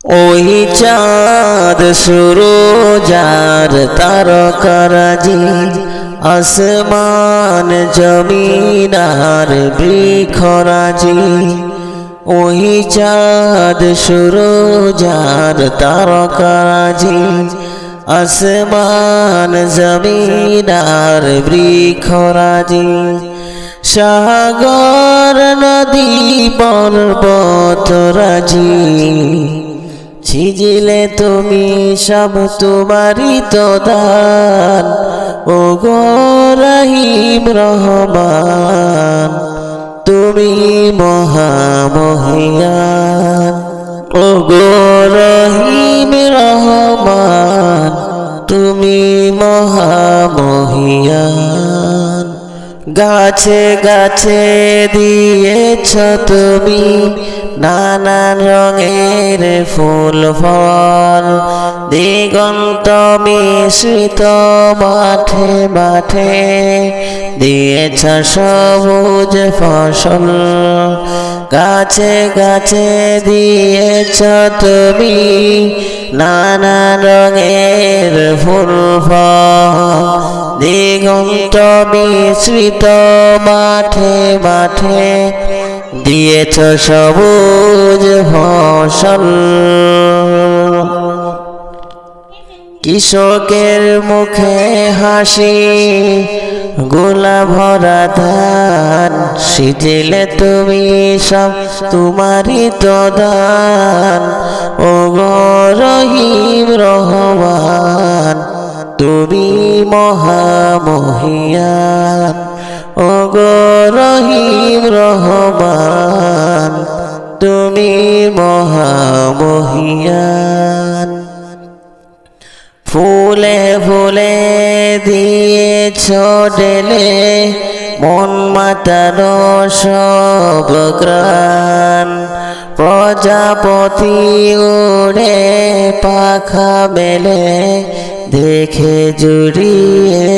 ওই চাঁদ সুরজ আর তারকারাজি, আসমান জমিন আর বৃক্ষরাজি। ওই চাঁদ সুরজ আর তারকারাজি, আসমান জমিন আর বৃক্ষরাজি। সাগর নদী পর্বতরাজি, ছিজিলে তুমি সব তোমারই তো দান। ও গো রহিম রহমান, তুমি মহামহিয়ান। ও গো রহিম রহমান, তুমি মহামহিয়ান। গাছে গাছে দিয়েছ তুমি নানান রঙের ফুল ফল, দিগন্ত মিশ্রিত মাঠে মাঠে দিয়েছ সবুজ ফসল। গাছে গাছে দিয়েছ তুমি নানান রঙের ফুল ফল, দিগন্ত মিশ্রিত মাঠে মাঠে দিয়েছ সবুজ ফসল। কৃষকের মুখে হাসি, গোলা ভরা ধান, সিজিলে তুমি সব তোমারই তো দান। ও গো রহিম রহমান, তুমি মহামহিয়ান। ও গো রহিম রহমান, তুমি মহামহিয়ান। ফুলে ফুলে দিয়েছ ঢেলে মন মাতানো সব গ্রাণ, প্রজাপতি উড়ে পাখা মেলে দেখে জুড়িয়ে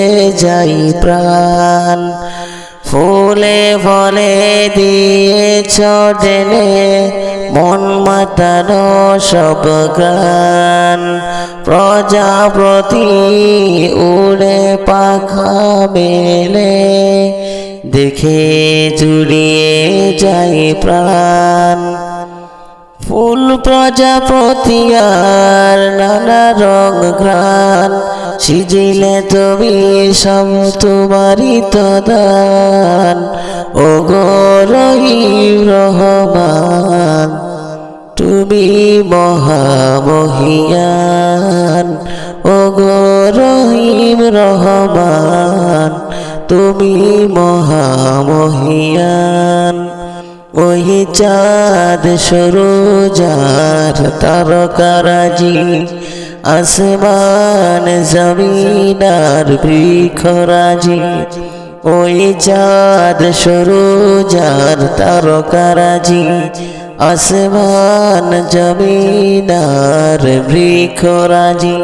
যাই প্রাণ। ফুলে ফলে দিয়েছ ঢেলে মন মাতানো সব গান, প্রজাপতি উড়ে পাখা মেলে দেখে জুড়িয়ে যাই প্রাণ। ফুল প্রজাপতি আর নানা রং ঘ্রাণ, সিজিলে তুমি সব তোমারই তো দান। ও গো রহিম রহমান, তুমি মহামহিয়ান। ও গো রহিম রহমান, তুমি মহামহিয়ান। ওই চাঁদ সুরজ আর তারকারাজি, আসমান জমিন আর বৃক্ষরাজি। ওই চাঁদ সুরজ আর তারকারাজি, আসমান জমিন আর বৃক্ষরাজি।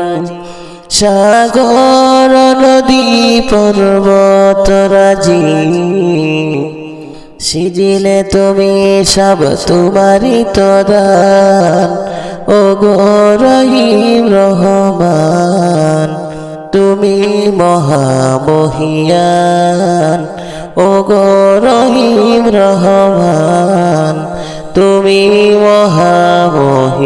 সাগর নদী পর্বতরাজি, সিজিলে তুমি সব তোমারই তো দান। ও গো রহিম রহমান, তুমি মহামহিয়ান। ও গো রহিম রহমান, তুমি মহামহিয়ান।